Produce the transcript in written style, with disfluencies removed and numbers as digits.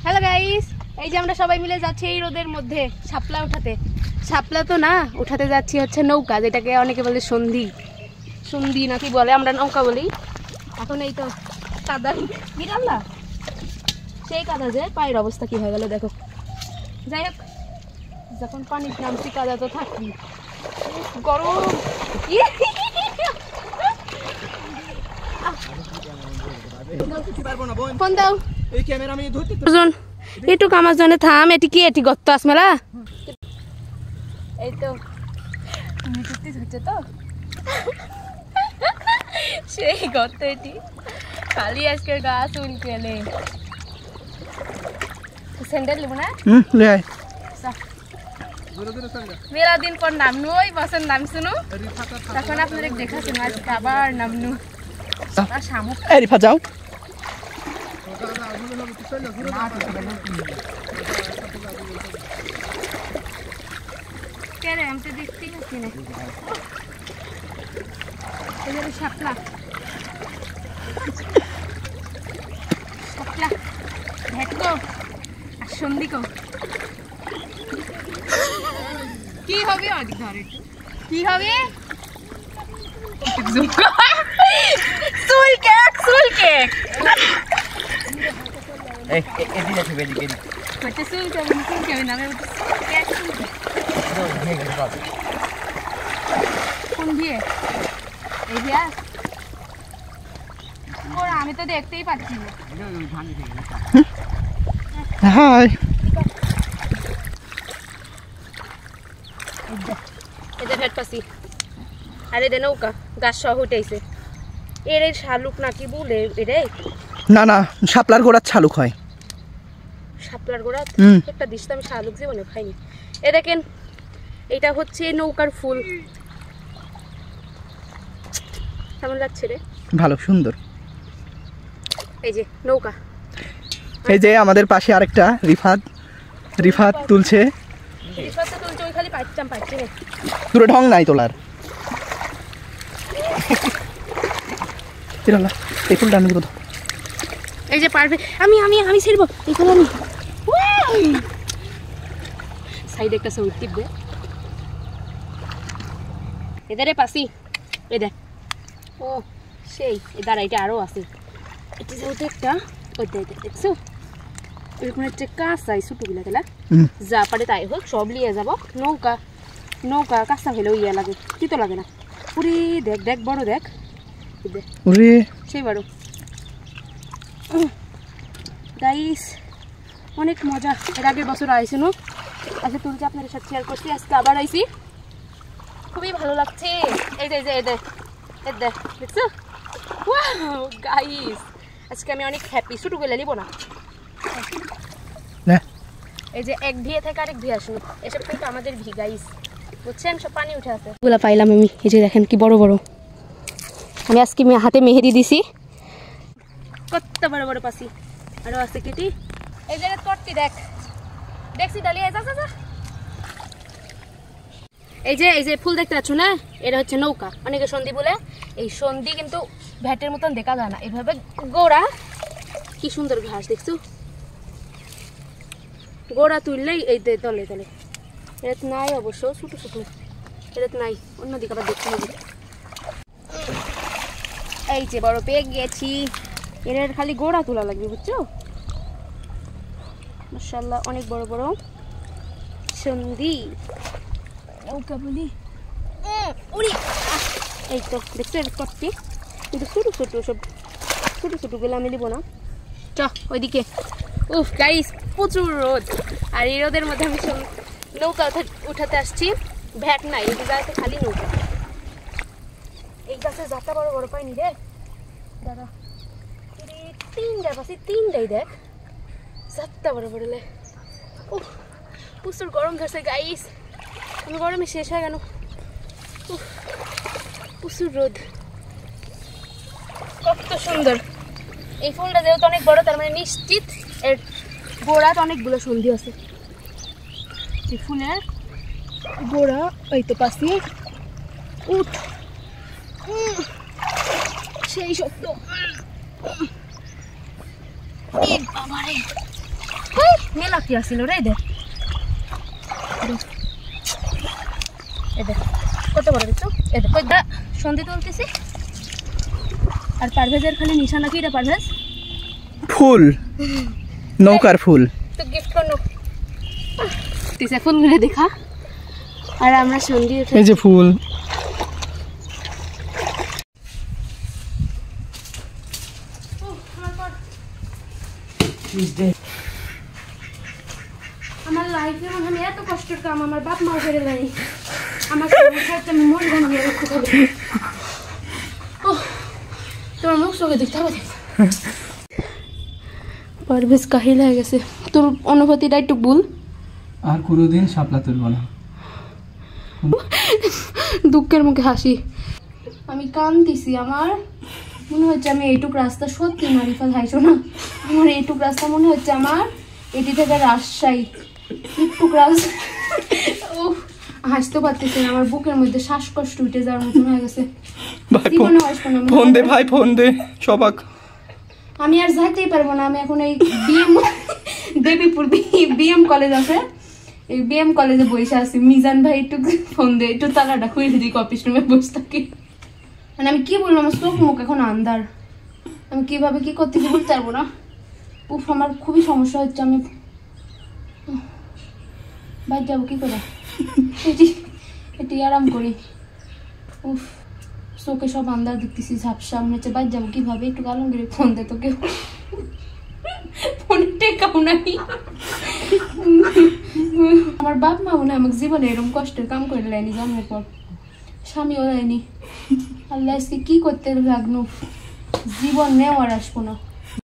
Hello guys, এই যে আমরা সবাই মিলে যাচ্ছি এই রোদের মধ্যে শাপলা উঠাতে। শাপলা তো না, উঠাতে যাচ্ছি হচ্ছে নৌকা, যেটাকে অনেকে বলে সন্ধি সন্ধি নাকি বলে, আমরা নৌকা বলি। এখন এই তো কাদা বিড়াল্লা, সেই কাদা যে পায়ের অবস্থা কি হয়ে গেল দেখো। যাই হোক, যখন পানির নামছি কাদা তো থাকবি, গরম। ফোন দাও একটু আমার জন্য থাম। এটি কি, এটি গর্ত আসমেলা? এই তো তুমি হচ্ছে তো সেই গর্ত, এটি খালি আজকের গাছ উল্টেলে। স্যান্ডেল নেবো না, মেলা দিন পর নামনু, ওই বছর নাম শুনো, তখন আপনাদের দেখাচ্ছি আজকে আবার নামনু। শামুক যাও কে রে, আমি তো দেখতেই পাচ্ছি না। শাপলা শাপলা ভেটকো আর সন্ধিকো কি হবে? অনেক ধরে কি হবে? চুল কেক, চুল কেক আমি তো দেখতেই পাচ্ছি না। আর এদের নৌকা গাছ সহ উঠেছে। এর শালুক নাকি বলে রে? না না, শাপলার গোড়ার শালুক হয়। শাপলার গোড়া একটা দিস তো আমি শালুক জীবনে খাইনি। এ দেখেন, এটা হচ্ছে নৌকার ফুল। কেমন লাগছে রে? ভালো, সুন্দর। এই যে নৌকা, এই যে আমাদের পাশে আরেকটা রিফাত তুলছে। রিফাত তো তুলছে, ওই খালি পাচ্চাম পাচ্ছি না, পুরো ঢং নাই তোলার। এই ফুলটা আমি দেবো। এই যে পারবে, আমি আমি আমি ছেড়বো এই ফুল। আমি সাইডে একটা সৌর টিপবে এদারে পাশি। এই দেখ, ও সেই এদার এটা আরও আছে। এটা যেহেতু একটা ওই দেখছো, এরকম একটা কাঁচা ছোটগুলা গেলা যা পারে তাই হোক সব নিয়ে যাবো। নৌকা নৌকা কাঁচা হলেও ইয়ে লাগে, কি তো লাগে না। পুরি দেখ দেখ, বড় দেখ, সেই বড়। গাইস অনেক মজা। এর আগের বছর আইসি নো, আজকে তুলছি আপনাদের সাথে শেয়ার করছি। আজকে আবার আইসি, খুবই ভালো লাগছে। এই যে এই দেখ দেখছো, গাইস আজকে আমি অনেক হ্যাপি। শুরু করে নিব না, এই যে এক ভিয়ে থেকে আরেক ভিয়ে আসুন, এসব কিন্তু আমাদের ভি গাইস, বুঝছেন? সব পানি উঠে আছে। এগুলা পাইলাম আমি, এই যে দেখেন কি বড় বড়। আমি আজকে হাতে মেহেদি দিছি, কত বড় বড় পাসি। আরো আছে কেটি, এই জায়গায় করতি দেখ, দেখছি ডালিয়া। যা এই যে ফুল দেখতে পাচ্ছ না, এটা হচ্ছে নৌকা। অনেকে সন্ধি বলে। এই সন্ধি কিন্তু ভ্যাটের মতন দেখা যায় না, এভাবে গোড়া। কি সুন্দর ঘাস দেখছো, গোড়া তুললেই এই তলে তলে। এটা নাই অবশ্য, ছোটো ছোটো এটা নাই, অন্যদিকে আবার দেখতে হবে। এই যে বড় পেয়ে গেছি, এর খালি গোড়া তোলা লাগবে, বুঝছো? মাশাআল্লাহ অনেক বড় বড় সন্ধি নৌকা বলি। এই তো দেখছো এর করছি, কিন্তু ছোটো ছোটো সব, ছোটো ছোটো গুলো আমি নিবো না। চ ওইদিকে। উফ গাইস, প্রচুর রোদ, আর এই রোদের মধ্যে আমি নৌকা উঠাতে আসছি। ভ্যাট নাই, এই জায়গাতে খালি নৌকা। এই গাছে যাত্রা বড় বড় পাইনি রে দাদা, তিনটা পাশে তিনটাই দেখ, যাত্রা বড় বড়। ও প্রচুর গরম ধরছে গাইস, আমি গরমে শেষ হয়ে গেল। প্রচুর রোদ, কত সুন্দর। এই ফুলটা যেহেতু অনেক বড়, তার মানে নিশ্চিত এর গোড়াতে অনেকগুলো সন্ধি আছে। এই ফুলের গোড়া এই তো পাশে উঠ, সেই শক্ত। মেলা কি আসছিল রে এদের এদের কত বড় দেখছো এদের কয়টা সন্ধে তুলতেছি আর পারভেজের খালি নিশানা কি রে পারভেজ ফুল নৌকার ফুল তো গিফট করো তিসা ফুলগুলো দেখা আর আমরা সন্ধে এই যে ফুল আমার লাইফে আমি এত কষ্টের কাম আমার বাপ মা করে নাই আমার সংসারটা আমি মরে গেলাম তোমার মুখ চোখে দেখতে হবে পারভেজ কাহিল হয়ে গেছে তোর অনুভূতিটা একটু ভুল আর কোনোদিন শাপলা তুলবো না দুঃখের মুখে হাসি আমি কাঁদতেছি আমার মনে হচ্ছে আমি এইটুক রাস্তা সত্যি মারিফা খাইছো না আমার এইটুক রাস্তা মনে হচ্ছে আমার এটি থেকে রাজশাহী একটুক রাস্তা ও হাসতে পারতেছি না আমার বুকের মধ্যে শ্বাসকষ্ট উঠে যাওয়ার মতন হয়ে গেছে জীবনে আসবো না ফোন দে ভাই ফোন দে সবাক আমি আর যাইতেই পারবো না আমি এখন এই দেবীপুর বিএম কলেজ আছে এই বিএম কলেজে বসে আছি মিজান ভাই একটু ফোন দে একটু তালাটা খুলে দিই অফিস রুমে বসে থাকি মানে আমি কি বলবো আমার চোখ মুখ এখন আন্ধার আমি কিভাবে কি করতে কি বলতে পারবো না উফ আমার খুবই সমস্যা হচ্ছে আমি বাইর যাবো কি করে এটি আরাম করি উফ চোখে সব আন্দার দেখতেছি ঝাপসা মনে হচ্ছে বাইর যাবো কিভাবে একটু আলমগীরে ফোন দে তোকে ফোনে টেকাও নাই আমার বাপ মা মনে আমাকে জীবনে এরকম কষ্টের কাম করে লাইনি জন্মের পর স্বামীও দেয়নি আল্লাহ আজকে কি করতে লাগলো জীবন নেওয়ার আসবো না